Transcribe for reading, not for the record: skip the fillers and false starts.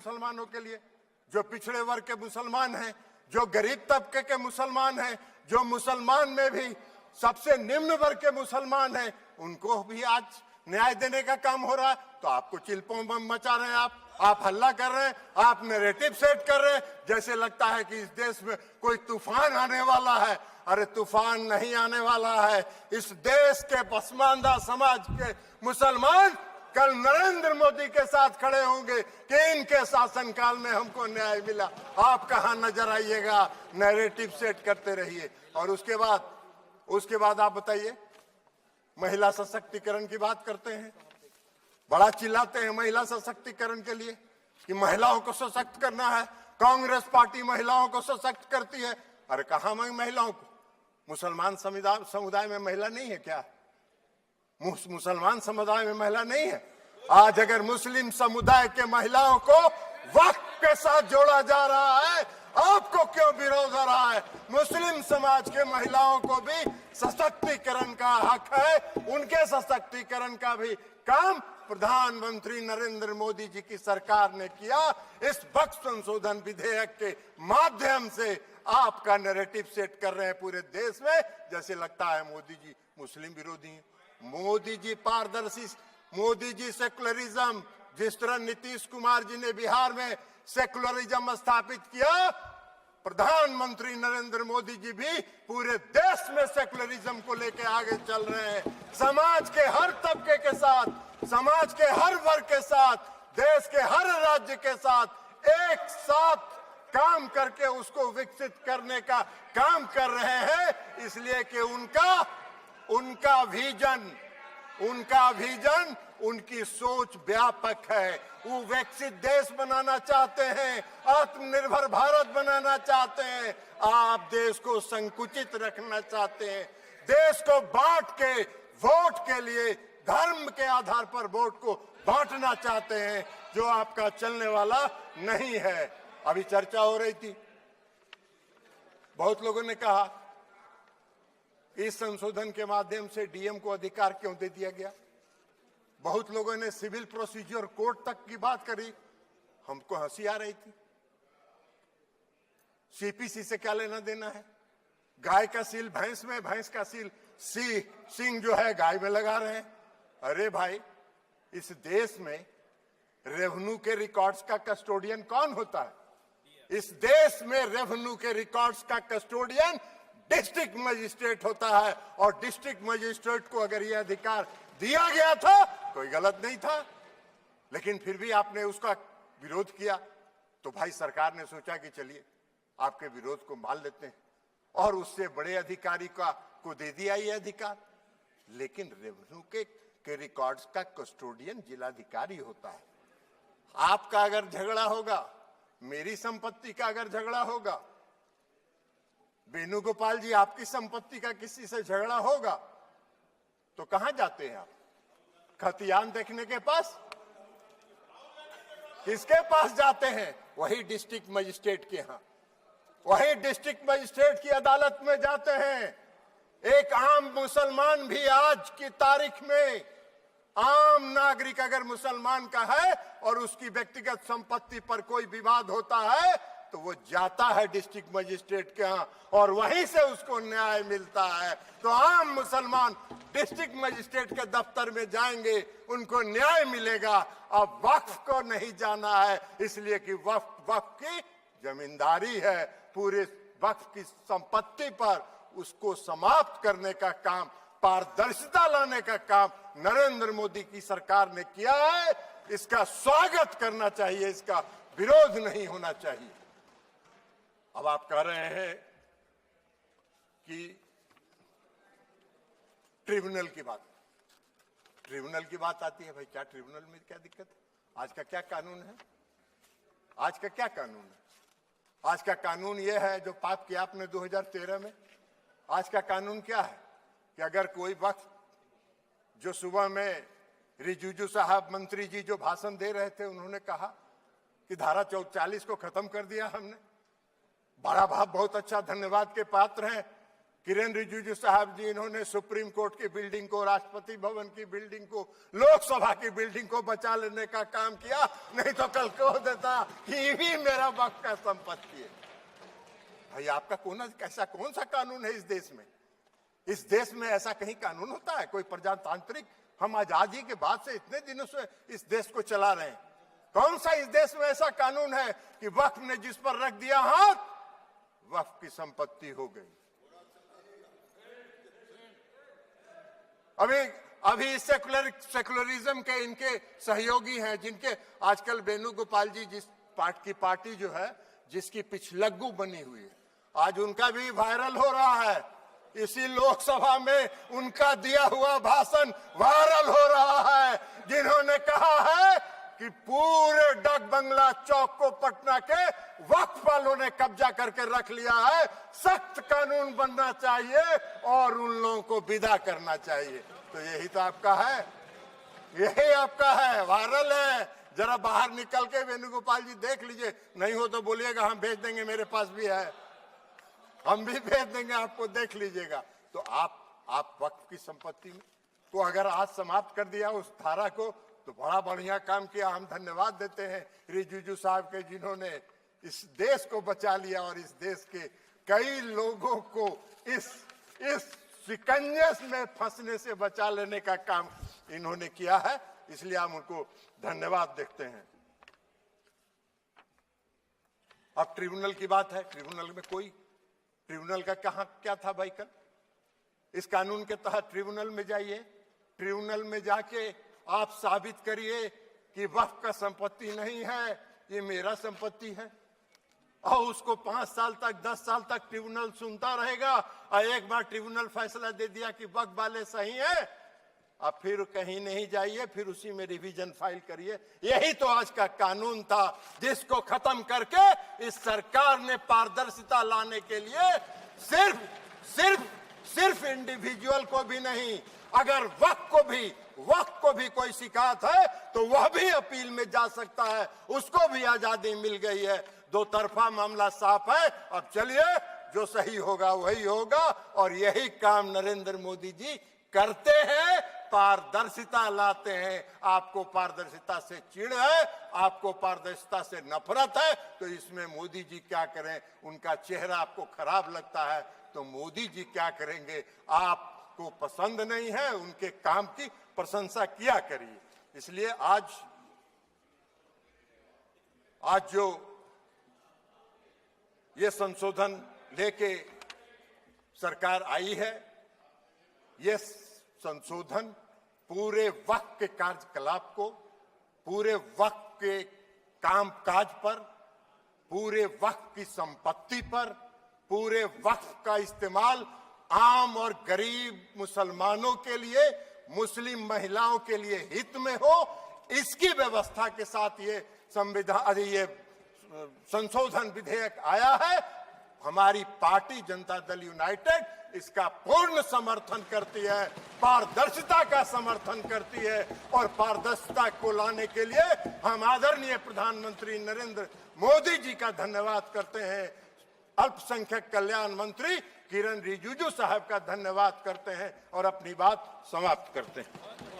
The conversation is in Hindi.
मुसलमानों के लिए, जो पिछड़े वर्ग के मुसलमान हैं, जो गरीब तबके के मुसलमान हैं, जो मुसलमान में भी सबसे निम्न वर्ग के मुसलमान हैं, उनको भी आज न्याय देने का काम हो रहा है। तो आपको चिल्पों बम मचा रहे हैं, आप हल्ला कर रहे हैं, आप नैरेटिव सेट कर रहे हैं, जैसे लगता है कि इस देश में कोई तूफान आने वाला है। अरे तूफान नहीं आने वाला है। इस देश के पसमानदा समाज के मुसलमान कल नरेंद्र मोदी के साथ खड़े होंगे कि इनके शासनकाल में हमको न्याय मिला। आप कहां नजर आइएगा, नैरेटिव सेट करते रहिए। और उसके बाद आप बताइए, महिला सशक्तिकरण की बात करते हैं, बड़ा चिल्लाते हैं महिला सशक्तिकरण के लिए कि महिलाओं को सशक्त करना है, कांग्रेस पार्टी महिलाओं को सशक्त करती है। अरे कहां महिलाओं को? मुसलमान समुदाय में महिला नहीं है क्या? मुसलमान समुदाय में महिला नहीं है? आज अगर मुस्लिम समुदाय के महिलाओं को वक्फ के साथ जोड़ा जा रहा है, आपको क्यों विरोध हो रहा है? मुस्लिम समाज के महिलाओं को भी सशक्तिकरण का हक है, उनके सशक्तिकरण का भी काम प्रधानमंत्री नरेंद्र मोदी जी की सरकार ने किया। इस वक्फ संशोधन विधेयक के माध्यम से आपका नैरेटिव सेट कर रहे हैं पूरे देश में, जैसे लगता है मोदी जी मुस्लिम विरोधी हैं। मोदी जी पारदर्शी, मोदी जी सेकुलरिज्म, जिस तरह नीतीश कुमार जी ने बिहार में सेकुलरिज्म स्थापित किया, प्रधानमंत्री नरेंद्र मोदी जी भी पूरे देश में सेकुलरिज्म को लेकर आगे चल रहे हैं। समाज के हर तबके के साथ, समाज के हर वर्ग के साथ, देश के हर राज्य के साथ एक साथ काम करके उसको विकसित करने का काम कर रहे हैं, इसलिए कि उनका विजन, उनकी सोच व्यापक है। वो विकसित देश बनाना चाहते हैं, आत्मनिर्भर भारत बनाना चाहते हैं। आप देश को संकुचित रखना चाहते हैं, देश को बांट के वोट के लिए धर्म के आधार पर वोट को बांटना चाहते हैं, जो आपका चलने वाला नहीं है। अभी चर्चा हो रही थी, बहुत लोगों ने कहा इस संशोधन के माध्यम से डीएम को अधिकार क्यों दे दिया गया। बहुत लोगों ने सिविल प्रोसीजर कोड तक की बात करी, हमको हंसी आ रही थी। सीपीसी से क्या लेना देना है? गाय का सील भैंस में, भैंस का सील सिंह जो है गाय में लगा रहे हैं। अरे भाई, इस देश में रेवेन्यू के रिकॉर्ड्स का कस्टोडियन कौन होता है? इस देश में रेवेन्यू के रिकॉर्ड्स का कस्टोडियन डिस्ट्रिक्ट मजिस्ट्रेट होता है। और डिस्ट्रिक्ट मजिस्ट्रेट को अगर यह अधिकार दिया गया था, कोई गलत नहीं था, लेकिन फिर भी आपने उसका विरोध किया। तो भाई सरकार ने सोचा कि चलिए आपके विरोध को मान लेते हैं, और उससे बड़े अधिकारी को दे दिया ये अधिकार। लेकिन रेवेन्यू के रिकॉर्ड्स का कस्टोडियन जिलाधिकारी होता है। आपका अगर झगड़ा होगा, मेरी संपत्ति का अगर झगड़ा होगा, वेणुगोपाल जी आपकी संपत्ति का किसी से झगड़ा होगा, तो कहां जाते हैं आप? खतियान देखने के पास? किसके पास जाते हैं? वही डिस्ट्रिक्ट मजिस्ट्रेट के यहां, वही डिस्ट्रिक्ट मजिस्ट्रेट की अदालत में जाते हैं। एक आम मुसलमान भी आज की तारीख में, आम नागरिक अगर मुसलमान का है और उसकी व्यक्तिगत संपत्ति पर कोई विवाद होता है, तो वो जाता है डिस्ट्रिक्ट मजिस्ट्रेट के यहाँ, और वहीं से उसको न्याय मिलता है। तो आम मुसलमान डिस्ट्रिक्ट मजिस्ट्रेट के दफ्तर में जाएंगे, उनको न्याय मिलेगा। अब वक्फ को नहीं जाना है, इसलिए कि वक्फ की जमींदारी है। पूरे वक्फ की संपत्ति पर उसको समाप्त करने का काम, पारदर्शिता लाने का काम नरेंद्र मोदी की सरकार ने किया है। इसका स्वागत करना चाहिए, इसका विरोध नहीं होना चाहिए। अब आप कह रहे हैं कि ट्रिब्यूनल की बात आती है। भाई क्या ट्रिब्यूनल में क्या दिक्कत है? आज का क्या कानून है? आज का क्या कानून है? आज का कानून यह है जो पास किया आपने 2013 में। आज का कानून क्या है कि अगर कोई वक्त, जो सुबह में रिजिजू साहब मंत्री जी जो भाषण दे रहे थे, उन्होंने कहा कि धारा 40 को खत्म कर दिया हमने। बड़ा भाव, बहुत अच्छा, धन्यवाद के पात्र हैं। किरण रिजिजू साहब जी, इन्होंने सुप्रीम कोर्ट की बिल्डिंग को, राष्ट्रपति भवन की बिल्डिंग को, लोकसभा की बिल्डिंग को बचा लेने का काम किया, नहीं तो कल कह देता ये भी मेरा वक्त का संपत्ति है। भाई आपका कौन सा कानून है इस देश में? इस देश में ऐसा कहीं कानून होता है कोई प्रजातांत्रिक? हम आजादी के बाद से इतने दिनों से इस देश को चला रहे हैं, कौन सा इस देश में ऐसा कानून है कि वक्फ ने जिस पर रख दिया हाथ वक्फ की संपत्ति हो गई? अभी सेकुलरिज्म के इनके सहयोगी हैं, जिनके आजकल वेणुगोपाल जी, जिस पार्टी जो है जिसकी पिछलग्गू बनी हुई है, आज उनका भी वायरल हो रहा है। इसी लोकसभा में उनका दिया हुआ भाषण वायरल हो रहा है, जिन्होंने कहा है कि पूरे डाक बंगला चौक को पटना के वक्फ वालों ने कब्जा करके रख लिया है, सख्त कानून बनना चाहिए और उन लोगों को विदा करना चाहिए। तो यही तो आपका है, यही आपका है, वायरल है। जरा बाहर निकल के वेणुगोपाल जी देख लीजिए, नहीं हो तो बोलिएगा हम भेज देंगे, मेरे पास भी है, हम भी भेज देंगे आपको, देख लीजिएगा। तो आप वक्फ की संपत्ति को अगर आज समाप्त कर दिया उस धारा को, तो बड़ा बढ़िया काम किया। हम धन्यवाद देते हैं रिजिजू साहब के, जिन्होंने इस देश को बचा लिया और इस देश के कई लोगों को इस शिकंजे में फंसने से बचा लेने का काम इन्होंने किया है, इसलिए हम उनको धन्यवाद देते हैं। अब ट्रिब्यूनल की बात है। ट्रिब्यूनल का क्या था भाई? कल इस कानून के तहत ट्रिब्यूनल में जाइए, ट्रिब्यूनल में जाके आप साबित करिए कि वक्फ का संपत्ति नहीं है, ये मेरा संपत्ति है, और उसको 5 साल तक 10 साल तक ट्रिब्यूनल सुनता रहेगा, और एक बार ट्रिब्यूनल फैसला दे दिया कि वक्फ वाले सही है, अब फिर कहीं नहीं जाइए, फिर उसी में रिवीजन फाइल करिए। यही तो आज का कानून था, जिसको खत्म करके इस सरकार ने पारदर्शिता लाने के लिए सिर्फ इंडिविजुअल को भी नहीं, अगर वक्त को भी कोई शिकायत है तो वह भी अपील में जा सकता है, उसको भी आजादी मिल गई है। दो तरफा मामला साफ है। अब चलिए, जो सही होगा वही होगा, और यही काम नरेंद्र मोदी जी करते हैं, पारदर्शिता लाते हैं। आपको पारदर्शिता से चिढ़ है, आपको पारदर्शिता से नफरत है, तो इसमें मोदी जी क्या करें? उनका चेहरा आपको खराब लगता है तो मोदी जी क्या करेंगे? आपको पसंद नहीं है, उनके काम की प्रशंसा किया करिए। इसलिए आज जो ये संशोधन लेके सरकार आई है, ये संशोधन पूरे वक्त के कार्यकलाप को, पूरे वक्त के कामकाज पर, पूरे वक्त की संपत्ति पर, पूरे वक्त का इस्तेमाल आम और गरीब मुसलमानों के लिए, मुस्लिम महिलाओं के लिए हित में हो, इसकी व्यवस्था के साथ ये संशोधन विधेयक आया है। हमारी पार्टी जनता दल यूनाइटेड इसका पूर्ण समर्थन करती है, पारदर्शिता का समर्थन करती है, और पारदर्शिता को लाने के लिए हम आदरणीय प्रधानमंत्री नरेंद्र मोदी जी का धन्यवाद करते हैं। अल्पसंख्यक कल्याण मंत्री किरण रिजिजू साहब का धन्यवाद करते हैं और अपनी बात समाप्त करते हैं।